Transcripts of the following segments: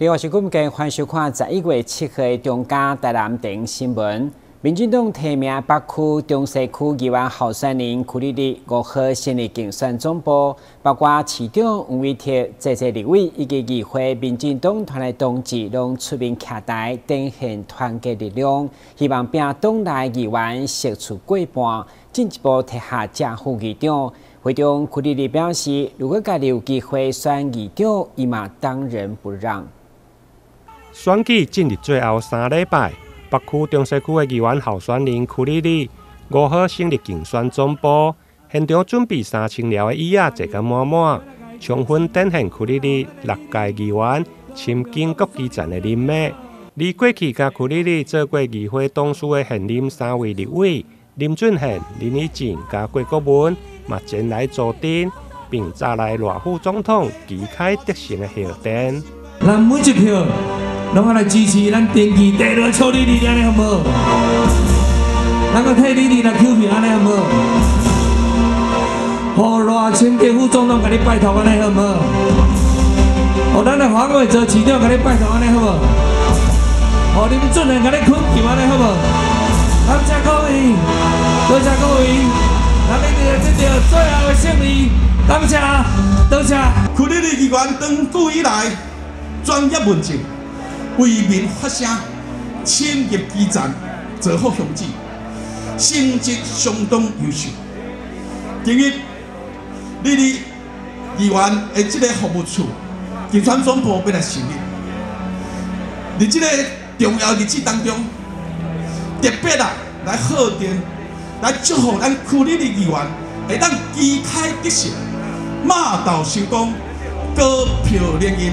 另外是今日欢收看11月7号的中嘉台南电新闻。民进党提名北区、中西区议员候选人区里里5号成立竞选总部，包括市长黄伟哲、这些立委以及议会民进党团的同志，拢出面徛台，展现团结力量，希望并党内议员胜出过半，进一步踢下正副议长。会中区里里表示，如果家己有机会选议长，伊嘛当仁不让。选举进入最后3礼拜。北区、中西区的议员候选人区里里5号成立竞选总部，现场准备3000条的椅仔坐甲满满，充分展现区里里6届议员亲近国基层的人脉。而过去甲区里里做过议会董事的现任3位立委林俊宪、林义正甲郭国文，嘛前来助阵，并砸来赖副总统旗开得胜的贺电。咱每一票。拢来支持咱登记第2处理你安尼好无？咱个替你来 Q 票安尼好无？互赖清德副总统甲你拜托安尼好无？互咱的黄伟哲市长甲你拜托安尼好无？互林俊宪甲你困球安尼好无？感谢各位，多谢各位，咱们这条最后的胜利，感谢，多谢。区里里议员长久以来专业问政。为民发声，深入基层，做好乡志，成绩相当优秀。今日，你哋议员的这个服务处竞选总部要来成立，在这个重要日子当中，特别来贺电，来祝福咱区里的议员会当旗开得胜，马到成功，高票连任。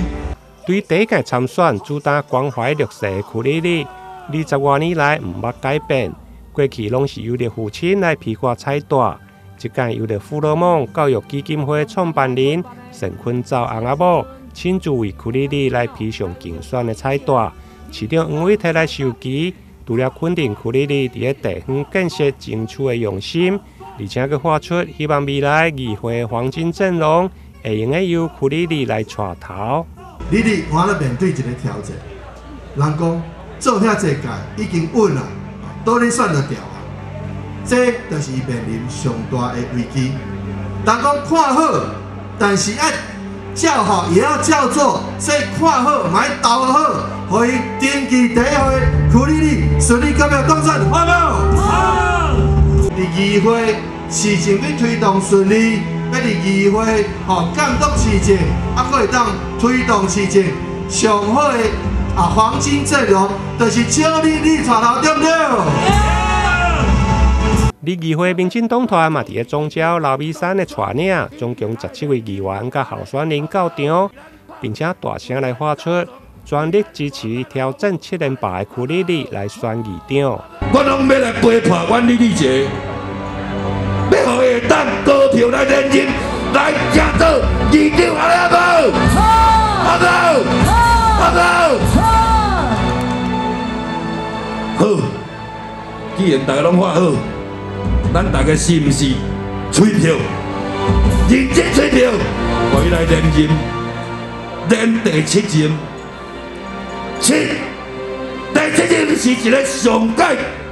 对第一届参选主打关怀弱势的区里里，20多年来毋捌改变。过去拢是由着父亲来披挂彩带，这届由着富乐蒙教育基金会创办人陈坤照翁仔某亲自为区里里来披上竞选的彩带。市长黄伟哲来授旗，除了肯定区里里伫个地方建设争取的用心，而且佮发出希望未来议会黄金阵容会用由区里里来带头。你哋我咧面对一个挑战，人讲做遐济届已经稳啦，都能选得掉啊，这就是伊面临上大的危机。人讲看好，但是要叫好也要叫做这看好，买投好，互伊登记第1回区里里顺利到当选，好无？好。伫议会事情要推动顺利。要伫议会监督市政，佫会当推动市政上好的黄金阵容，就是请你带头，对不对？而议会民进党团嘛，伫个中礁老米山的带领，总共17位议员甲候选人到场，并且大声来发出全力支持挑战7连霸的区里里来选议长。我拢要来陪伴阮李立杰。要互会当高票来连任，来争做议长，安尼好无？好，好，既然大家拢发好，咱大家是毋是吹票？认真吹票，互伊来连任，连第7任。第7任是一个上届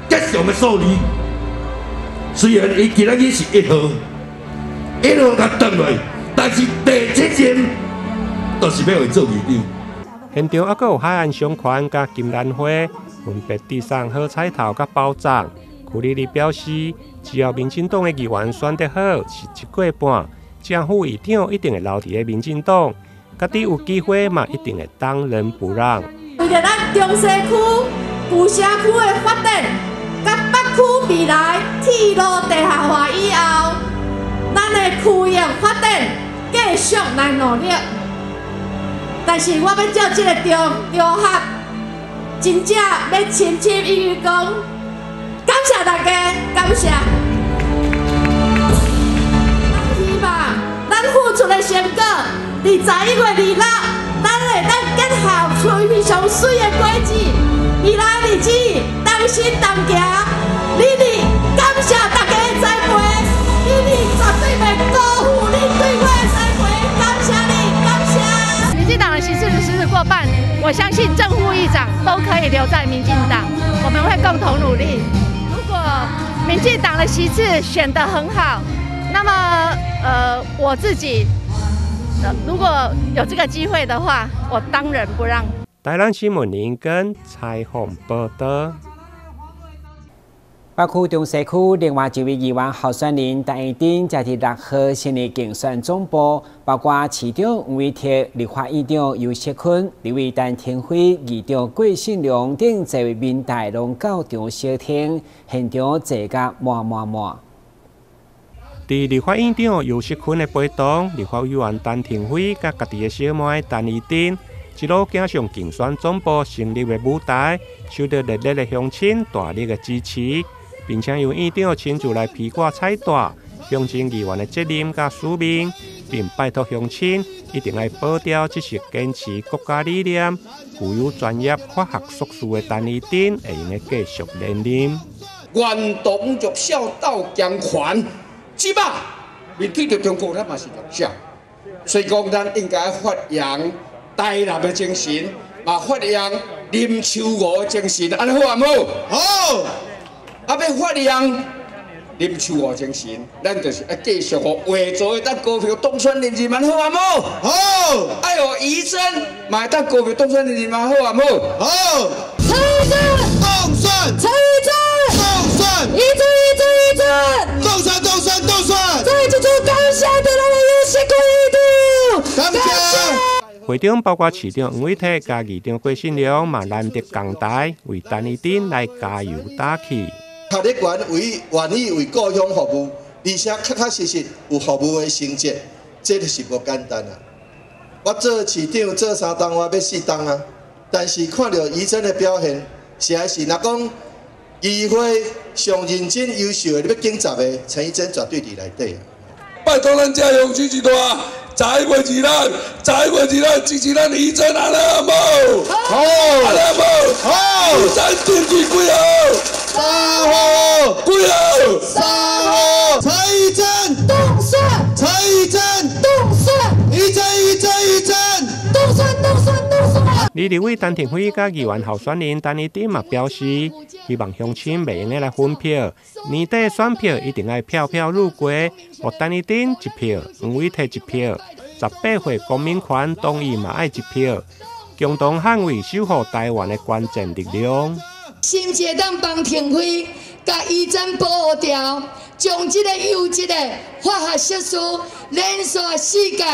吉祥的数字。虽然伊今仔日是1号甲转来，但是第7任就是要会做议长。现场还佫有海岸商圈甲金兰花分别递上好彩头甲包装。区里里表示，只要民进党的议员选得好，是1过半，正副议长一定会留伫个民进党，家己有机会嘛，一定会当仁不让。为着咱中西区、旧社区的发展。甲北区未来铁路地下化以后，咱的区域发展继续来努力。但是我要照这个中学，真正要深深意义讲，感谢大家，感谢。咱希望咱付出的成果，21月26，咱会当结合非常水的果子，未来日子。同心同行，你哋感谢大家的栽培，你哋绝对袂辜负你对我的栽培，感谢你，感谢。民进党的席次是10过半，我我相信正副议长都可以留在民进党，我们会共同努力。如果民进党的席次选得很好，那么我自己如果有这个机会的话，我当仁不让。台南新闻林跟采访报道。北区中西区另外一位议员候选人陈义珍，在6号成立竞选总部，包括市长黄伟哲、立法院长游锡堃、立委陈廷辉、议长郭信良等多位民代拢到场收听，现场坐甲满。伫立法院长游锡堃的陪同，立法委员陈廷辉甲家己的小妹陈义珍一路走上竞选总部成立的舞台，受到热烈的乡亲大力的支持。并且由院长亲自来披挂彩带，象征议员的责任甲使命，并拜托乡亲一定要保钓这些坚持国家理念、具有专业法学硕士的陈义珍会用继续连任。原党弱小斗强权，即摆面对着中国，咱嘛是弱小，所以讲咱应该发扬台南的精神，嘛发扬林秋娥的精神，安尼好唔好？好。要发扬林秋娥精神，咱就是要继续互画作的当高票当选连任，蛮好啊冇？好。爱互仪真，嘛当高票当选连任，蛮好啊冇？好。陈义珍当选，陈义珍当选，义珍，当选，再一次感谢台南的游锡堃议长，感谢。会场包括市长黄伟哲加议长郭信良，嘛难得降台为陈义珍来加油打气。学历愿意为故乡服务，而且确实有服务的成绩，这就是无简单啊！我做市长做3档，我要4档啊！但是看到仪真的表现，实在是若讲议会上认真优秀的，你要警察的陈仪真绝对伫内底啊！拜托咱家乡支持大，11月2日支持咱仪真安尼好无？好，安尼好，好，咱支持几号？3号，几号？3号，陈义珍当选，陈义珍当选，义珍当选。立委陈廷辉甲议员候选人陈义珍嘛表示，希望乡亲袂用来分票，年底选票一定要票票入柜，互陈义珍1票，黄伟哲1票，18岁公民权同意嘛爱1票，共同捍卫守护台湾的关键力量。新界党帮廷辉甲仪真保护掉，将这个优质的法学硕士连续4届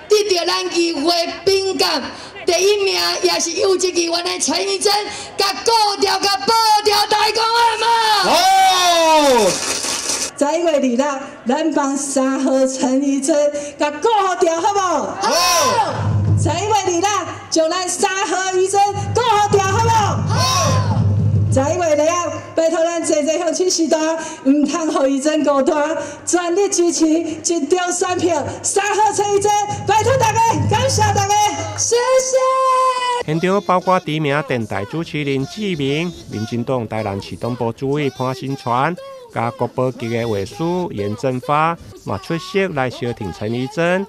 得到咱议会评鉴第1名，也是优质议员的陈义珍，甲顾掉、甲保掉台公的嘛。好。11月2日，咱帮3号陈义珍甲顾掉，好无？好。11月2日，将咱3号义珍顾掉，好无？好。11月2日，拜托咱济乡亲时代，唔通互仪真孤单，全力支持集中选票，3号陈义珍，拜托大家，感谢大家，谢谢。现场包括知名电台主持人志明、民进党台南市党部主委潘新传，加国保局的卫士严正发，嘛出席来相挺陈义珍，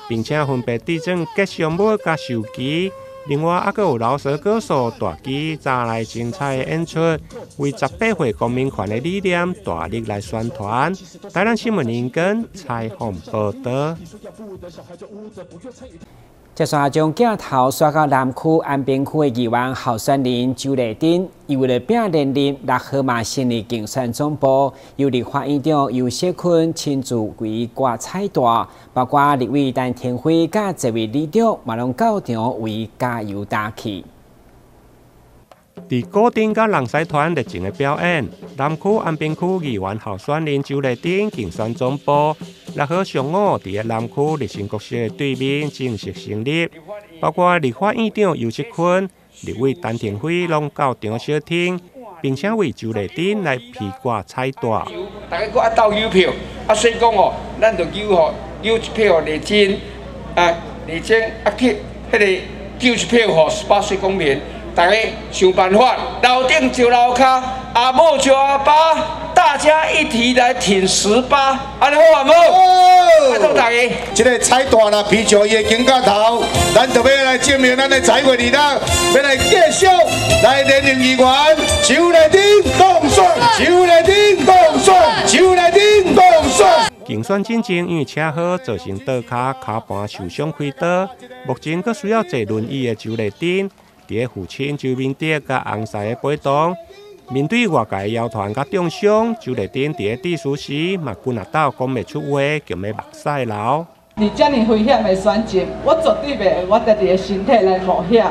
并且分别递赠吉祥物加手机。另外，还有饶舌歌手大基早来精彩的演出，为18岁公民权的理念大力来宣传。台南新闻林根采访报道。接下来将镜头刷到南区安平区的议员候选人周丽珍，伊为了拼连任，6号嘛成立竞选总部，由立法院长游锡堃亲自为挂彩带，包括立委陈廷辉甲这位里长嘛拢到场为加油打气。伫固定甲人狮团热情的表演，南区安平区议员候选人周丽珍竞选总部6号上午伫南区立新国小的对面正式成立，包括立法院长游锡堃、立委陈廷辉拢到场小听，并且为周丽珍来披挂彩带。大家搁爱斗邮票，所以讲哦，咱就邮一票丽珍，丽珍去迄个邮一票吼18岁公民。大家想办法，楼顶就楼骹，阿母就阿爸，斗大家一起来挺18，安尼好唔好？拜托大家。这个彩带啦，披上伊的金甲头，咱就要来证明咱的彩绘力量，要来继续来连任议员，手来顶当选，手来顶当选，手来顶当选。竞选进程因为车祸造成倒脚骹盘受伤开刀，目前佫需要坐轮椅的周丽珍，伫父亲周明德甲翁婿的陪同。面对外界谣传甲中伤，周丽珍伫致辞时嘛骨力斗讲袂出话，强要目屎流。伫遮尔危险的选择，我绝对袂我家己的身体来冒险。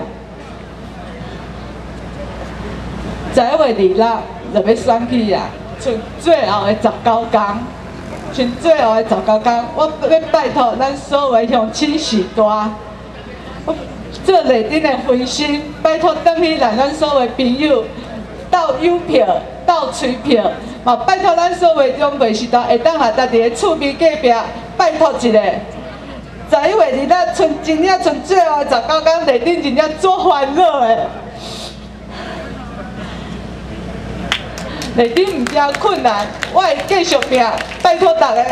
11月26就要选举啊，剩最后的19天。剩最后的19天，我要拜托咱所有乡亲时代，做丽珍的分心，拜托转去来咱所有朋友斗邮票、斗催票，嘛拜托咱所有中国时代会当下家己的厝边隔壁拜托一下。11月26真正剩最后的19天，丽珍真正足烦恼的。丽珍唔惊困难，我会继续拼，拜托大家。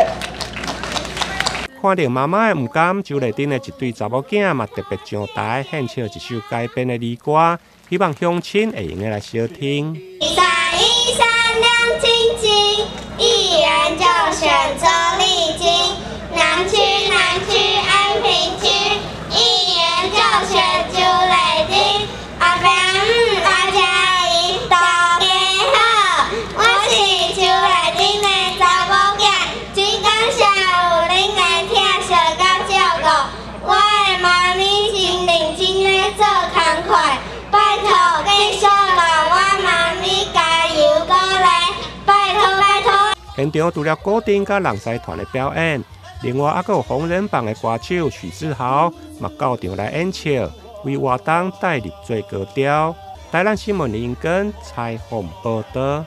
看到妈妈的唔甘，周丽珍的一对查某囝嘛特别上台献唱一首改编的儿歌，希望乡亲会用来小听。一闪一闪亮晶晶，一人就选择丽晶。南区南区安平区，一人就选朱丽珍。阿爸大家一道家好，我是朱丽珍的查某囝，真感谢有恁来听小甲照顾。我的妈咪真认真咧做工课，拜托继续让我妈咪加油鼓励，拜托拜托。现场除了古典甲人狮团的表演，另外还有红人帮的歌手许志豪嘛到场来演唱，为活动带入最高调。台南新闻林根采访报道。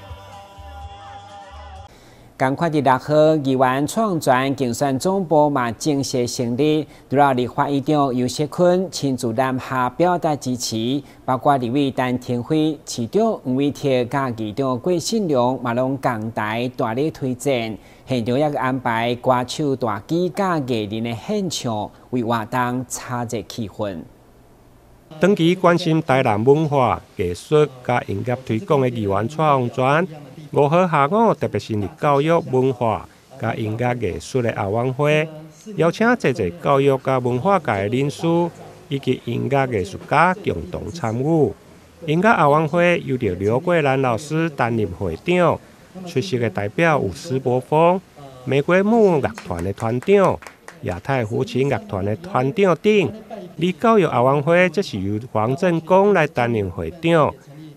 赶快伫6号，议员创全竞选总部嘛正式成立，除了立法议长游锡坤亲自南下表达支持，包括立委陈廷辉、市长黄伟哲甲议长郭信良嘛拢共台大力推荐。现场也安排歌手大旗甲艺人的献唱，为活动炒热气氛。长期关心台南文化、艺术甲音乐推广的议员蔡洪全，5号下午特别成立教育、文化甲音乐艺术的后援会，邀请侪教育甲文化界的人士以及音乐艺术家共同参与。音乐后援会由刘桂兰老师担任会长，出席的代表有施伯峰、玫瑰木乐团的团长、亚太胡琴乐团的团长等。离教育后援会则是由黄振光来担任会长，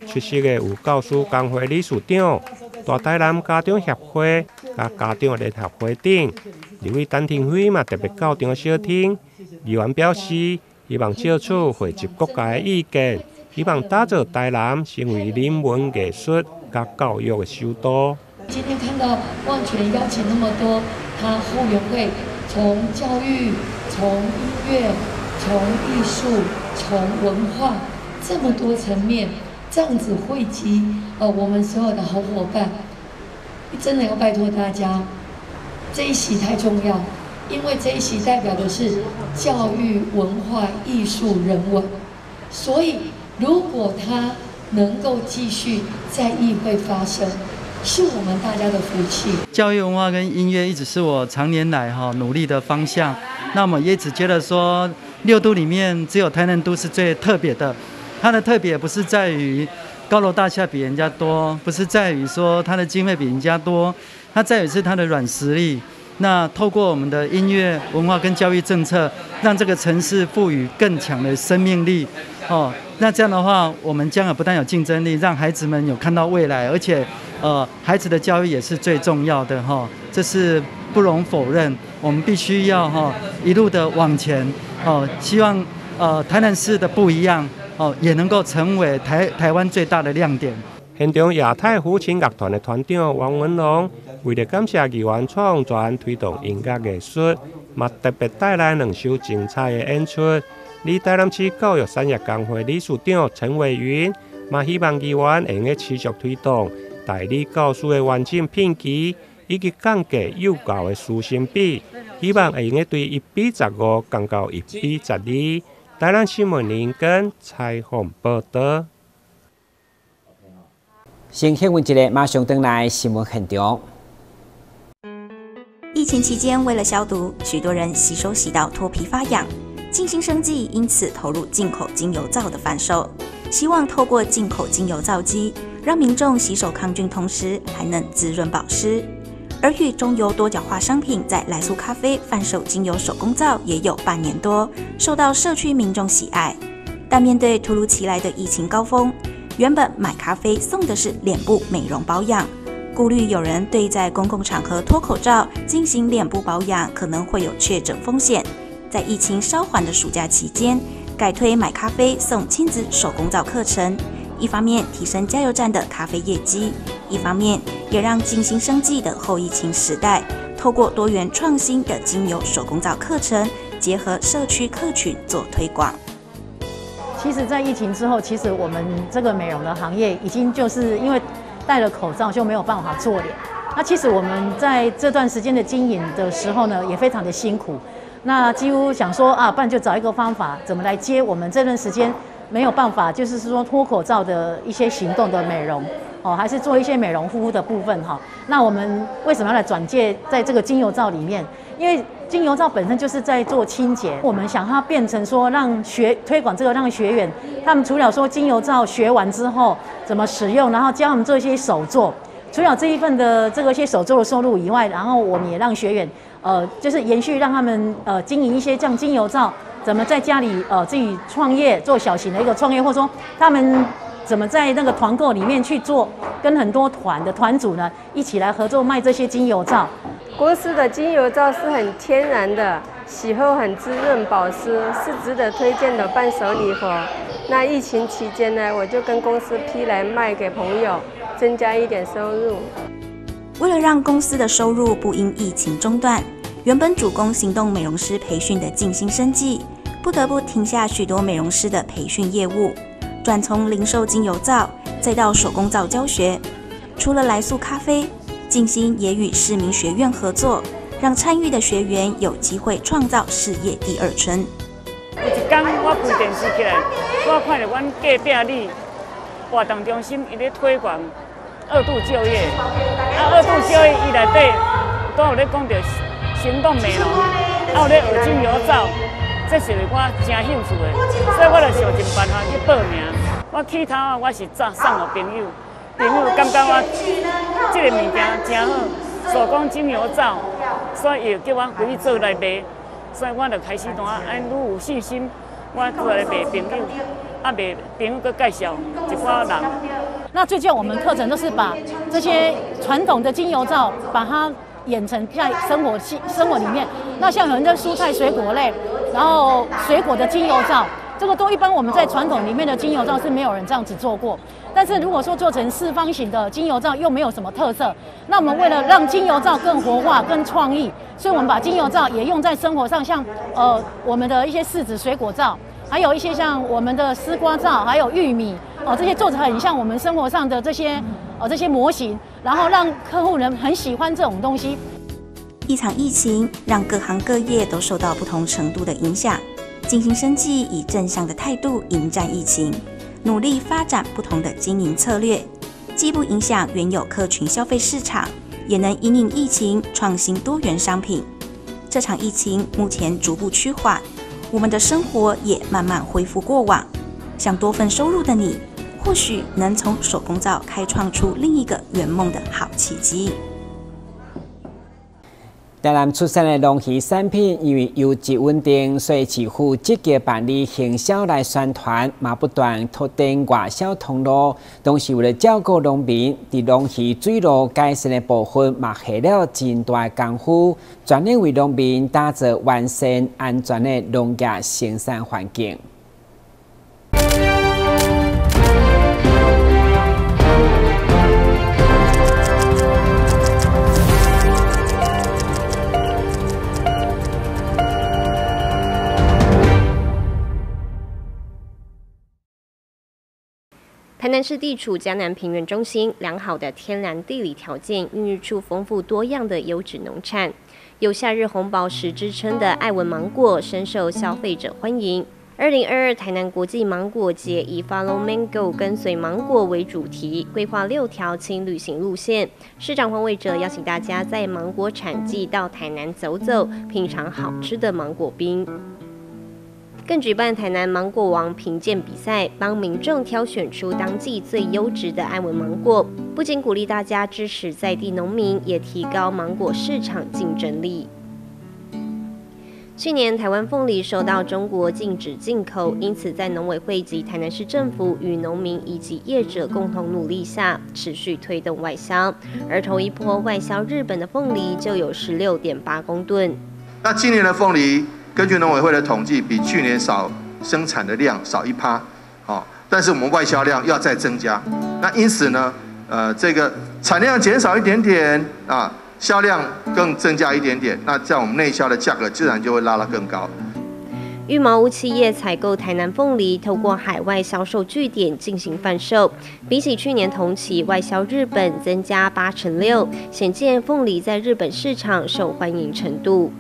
出席的有教师工会理事长、大台南家长协会、甲家长联合会等。立委陈廷辉嘛特别到场小听，议员表示希望借此汇集各界的意见，希望打造台南成为人文艺术甲教育的首都。今天看到旺泉邀请那么多他后援会，从教育、从音乐、从艺术、从文化这么多层面，这样子汇集我们所有的好伙伴，真的要拜托大家，这一席太重要，因为这一席代表的是教育、文化、艺术、人文，所以如果他能够继续在议会发生，是我们大家的福气。教育、文化跟音乐一直是我常年来努力的方向。那我们也只觉得说，6都里面只有台南都是最特别的。它的特别不是在于高楼大厦比人家多，不是在于说它的经费比人家多，它在于是它的软实力。那透过我们的音乐、文化跟教育政策，让这个城市赋予更强的生命力。那这样的话，我们将来不但有竞争力，让孩子们有看到未来，而且孩子的教育也是最重要的这是不容否认。我们必须要一路的往前希望台南市的不一样也能够成为台湾最大的亮点。现场亚太胡琴乐团的团长王文龙为了感谢议员蔡洪全推动音乐艺术，嘛特别带来2首精彩的演出。离台南市教育产业工会理事长陈伟云嘛希望议员会用持续推动代理教师的完整品级以及降低幼教的师生比，希望会用对1:15降到1:12。台南新闻林根采访报道。先新闻一个，马上回来新闻现场。疫情期间，为了消毒，许多人洗手洗到脱皮发痒。静心生技因此投入进口精油皂的贩售，希望透过进口精油皂机，让民众洗手抗菌，同时还能滋润保湿。而与中油多角化商品在来素咖啡贩售精油手工皂也有半年多，受到社区民众喜爱。但面对突如其来的疫情高峰，原本买咖啡送的是脸部美容保养，顾虑有人对在公共场合脱口罩进行脸部保养可能会有确诊风险，在疫情稍缓的暑假期间，改推买咖啡送亲子手工皂课程，一方面提升加油站的咖啡业绩，一方面也让静心生技的后疫情时代，透过多元创新的精油手工皂课程，结合社区客群做推广。其实，在疫情之后，其实我们这个美容的行业已经就是因为戴了口罩就没有办法做脸。那其实我们在这段时间的经营的时候呢，也非常的辛苦。那几乎想说啊，不然就找一个方法，怎么来接我们这段时间没有办法，就是说脱口罩的一些行动的美容哦，还是做一些美容护肤的部分哈。那我们为什么要来转介在这个精油皂里面？因为精油皂本身就是在做清洁，我们想它变成说让推广这个，让学员他们除了说精油皂学完之后怎么使用，然后教他们做一些手作，除了这一份的这个一些手作的收入以外，然后我们也让学员就是延续让他们经营一些这样精油皂，怎么在家里自己创业做小型的一个创业，或者说他们怎么在那个团购里面去做，跟很多团的团主呢一起来合作卖这些精油皂。国师的精油皂是很天然的，洗后很滋润保湿，是值得推荐的伴手礼盒。那疫情期间呢，我就跟公司批来卖给朋友，增加一点收入。为了让公司的收入不因疫情中断，原本主攻行动美容师培训的静心生技，不得不停下许多美容师的培训业务，转从零售精油皂，再到手工皂教学。除了来素咖啡，静心也与市民学院合作，让参与的学员有机会创造事业第二春。有一天我开电视起来，我看到阮隔壁里活动中心伊咧推广2度就业，2度就业伊内底都有咧讲到行动美容，有咧学精油皂，这是我真兴趣的，所以我就想尽办法去报名。我起头我是送给朋友。朋友感觉我这个物件真好，手工精油皂，所以又叫我回去做来卖，所以我就开始愈有信心，我做来卖朋友，卖朋友佮介绍一寡人。那最近我们课程都是把这些传统的精油皂，把它演成在生活里面。那像有人的蔬菜水果类，然后水果的精油皂。这个都一般我们在传统里面的精油皂是没有人这样子做过，但是如果说做成四方形的精油皂又没有什么特色，那我们为了让精油皂更活化、更创意，所以我们把精油皂也用在生活上，像我们的一些柿子水果皂，还有一些像我们的丝瓜皂，还有玉米这些做得很像我们生活上的这些模型，然后让客户人很喜欢这种东西。一场疫情让各行各业都受到不同程度的影响。静心生技以正向的态度迎战疫情，努力发展不同的经营策略，既不影响原有客群消费市场，也能因应疫情创新多元商品。这场疫情目前逐步趋缓，我们的生活也慢慢恢复过往。想多份收入的你，或许能从手工皂开创出另一个圆梦的好契机。台南出产的农渔产品，因为优质稳定，所以市府积极办理行销来宣传，嘛不断拓展外销通路。同时为了照顾农民，伫农渔水路改善的部分，嘛下了真大功夫，全力为农民打造完善安全的农业生产环境。台南市地处嘉南平原中心，良好的天然地理条件孕育出丰富多样的优质农产。有夏日红宝石之称的爱文芒果深受消费者欢迎。2022台南国际芒果节以 Follow Mango 跟随芒果为主题，规划6条轻旅行路线。市长黄伟哲邀请大家在芒果产季到台南走走，品尝好吃的芒果冰。更举办台南芒果王评鉴比赛，帮民众挑选出当季最优质的爱文芒果。不仅鼓励大家支持在地农民，也提高芒果市场竞争力。去年台湾凤梨受到中国禁止进口，因此在农委会及台南市政府与农民以及业者共同努力下，持续推动外销。而头一波外销日本的凤梨就有16.8公吨。那今年的凤梨，根据农委会的统计，比去年生产的量少1%，但是我们外销量要再增加。那因此呢，这个产量减少一点点啊，销量更增加一点点，那这样我们内销的价格自然就会拉得更高。玉毛屋企业采购台南凤梨，透过海外销售据点进行贩售，比起去年同期外销日本增加86%，显见凤梨在日本市场受欢迎程度。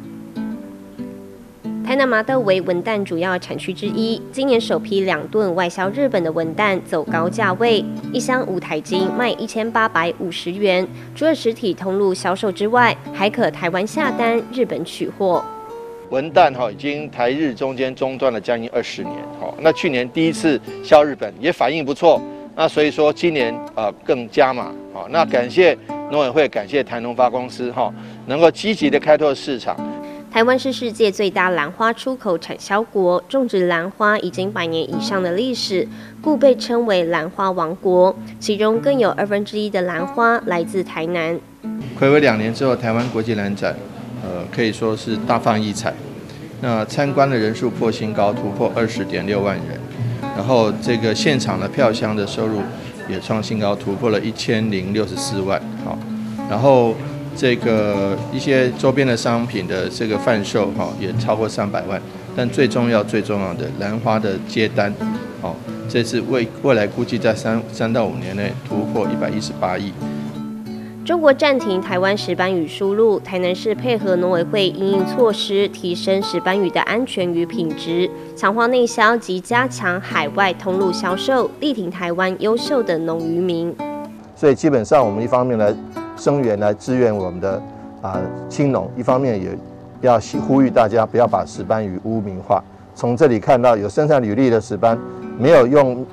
台南麻豆为文旦主要产区之一，今年首批2吨外销日本的文旦走高价位，1箱5台斤卖1850元。除了实体通路销售之外，还可台湾下单，日本取货。文旦已经台日中间中断了将近20年，那去年第一次销日本也反应不错，那所以说今年更加码，那感谢农委会，感谢台农发公司能够积极的开拓市场。台湾是世界最大兰花出口产销国，种植兰花已经100年以上的历史，故被称为兰花王国。其中更有1/2的兰花来自台南。睽违2年之后，台湾国际兰展，可以说是大放异彩。那参观的人数破新高，突破20.6万人。然后这个现场的票箱的收入也创新高，突破了1064万。然后这个一些周边的商品的这个贩售也超过300万，但最重要的兰花的接单，这次未来估计在3到5年内突破118亿。中国暂停台湾石斑鱼输入，台南市配合农委会因应措施，提升石斑鱼的安全与品质，强化内销及加强海外通路销售，力挺台湾优秀的农渔民。所以基本上我们一方面来声援来支援我们的青农，一方面也要呼吁大家不要把石斑鱼污名化。从这里看到有生产履历的石斑，没有用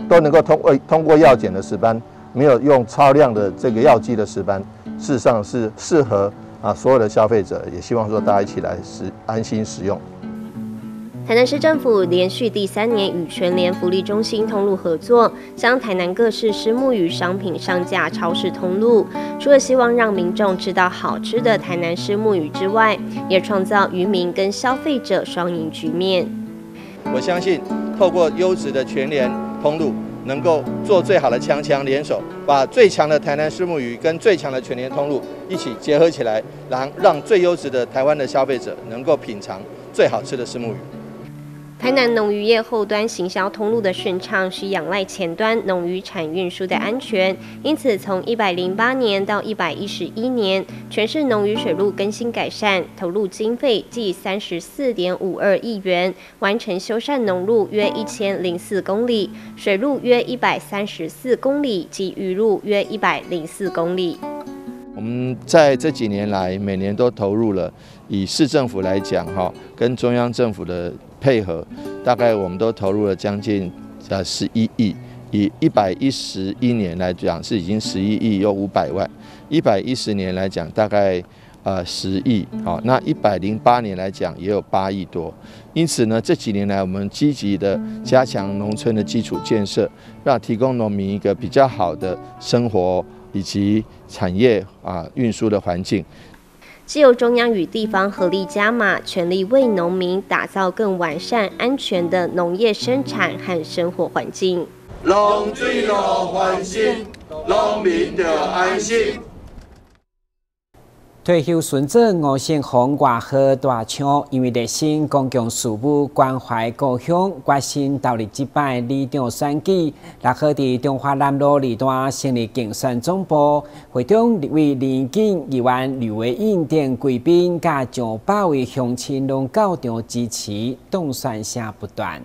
都能够通过药检的石斑，没有用超量的这个药剂的石斑，事实上是适合所有的消费者，也希望说大家一起来安心使用。台南市政府连续第3年与全联福利中心通路合作，将台南各式虱目鱼商品上架超市通路。除了希望让民众吃到好吃的台南虱目鱼之外，也创造渔民跟消费者双赢局面。我相信，透过优质的全联通路，能够做最好的强强联手，把最强的台南虱目鱼跟最强的全联通路一起结合起来，让最优质的台湾的消费者能够品尝最好吃的虱目鱼。台南农渔业后端行销通路的顺畅，需仰赖前端农渔产运输的安全。因此，从108年到111年，全市农渔水路更新改善，投入经费计34.52亿元，完成修缮农路约1004公里，水路约134公里及渔路约104公里。我们在这几年来，每年都投入了，以市政府来讲，跟中央政府的配合，大概我们都投入了将近11亿。以111年来讲，是已经11亿又500万；110年来讲，大概10亿。那108年来讲，也有8亿多。因此呢，这几年来，我们积极的加强农村的基础建设，让提供农民一个比较好的生活以及产业运输的环境。既有中央与地方合力加码，全力为农民打造更完善、安全的农业生产和生活环境。农水路翻新，农民就安心。退休孙子吴胜宏外号大枪，因为热心公共事务、关怀故乡，决心投入这摆里长选举。6号伫中华南路二段成立竞选总部，会中为林景、议员吕维英等贵宾，甲200位乡亲拢到场支持，当选声不断。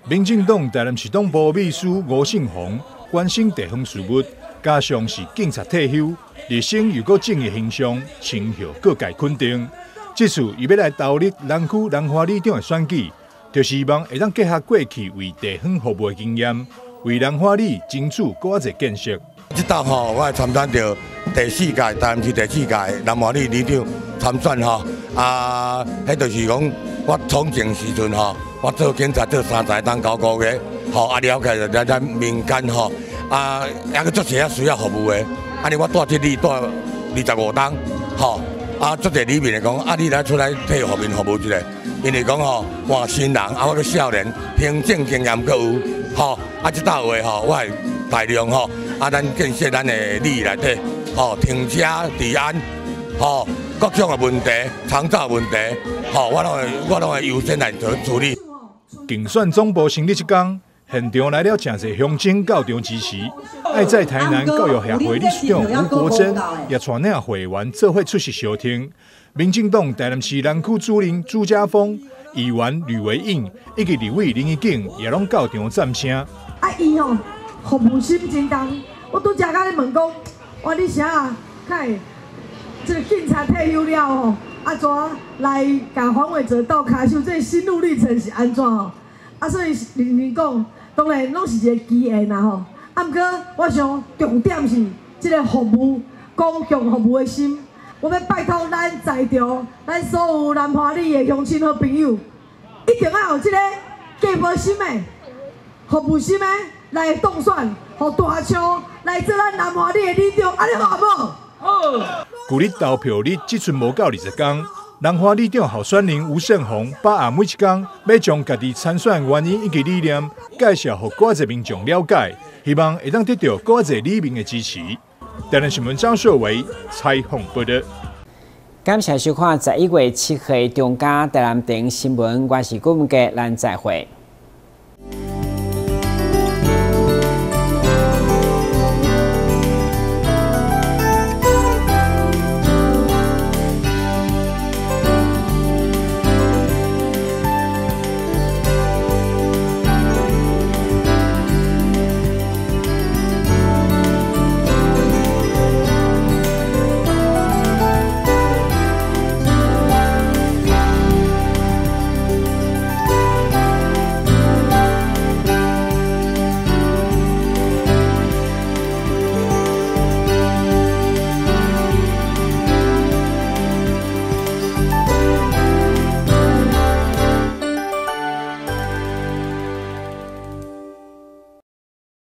民进党台南市党部秘书吴胜宏关心地方事务，加上是警察退休。热心又搁正义形象，称号各界肯定。这次伊要来投入南区南华里长的选举，就是希望会当结合过去为地方服务的经验，为南华里争取更侪建设。这道吼，我参选到第4届，台南市第4届南华里里长参选吼，迄就是讲我从政时阵吼，我做警察做3才当9个月，吼了解咱民间吼，还个足侪需要服务的。安尼我带这里带25档，吼，足侪里面来讲，你来出来替后面服务一下，因为讲吼，换新人，我个少年，行政经验阁有，吼，这道话吼，我会大量吼，咱建设咱的里内底，吼，停车治安，吼，各种的问题，长照问题，吼，我拢会优先来处理。竞选总部成立一天。现场来了真侪乡亲到场支持，爱在台南教育协会理事长吴国珍也带领会员做伙出席相听。民进党台南市南区主任朱家峰、议员吕维英以及立委林义景也拢到场赞声。伊吼服务心真重，我拄则甲你问讲，我你啥会这个警察退休了吼，怎来甲黄伟哲斗骹手？这心路历程是安怎吼？所以认讲。当然，拢是一个机缘啦吼。毋过，我想重点是即个服务、公共服务的心。我要拜托咱在场、咱所有南华里的乡亲好朋友，一定要有即个计划心的、服务心的来当选，互大枪来做咱南华里的里长，安尼好无？好。距离投票日即阵无够20天。南华里长候选人吴胜宏把握每一天，要将家己参选原因以及理念介绍予更侪民众了解，希望会当得到更侪里民的支持。台南新闻张秀维采访报道。感谢收看11月7日中嘉台南电新闻，我是顾文杰，咱再会。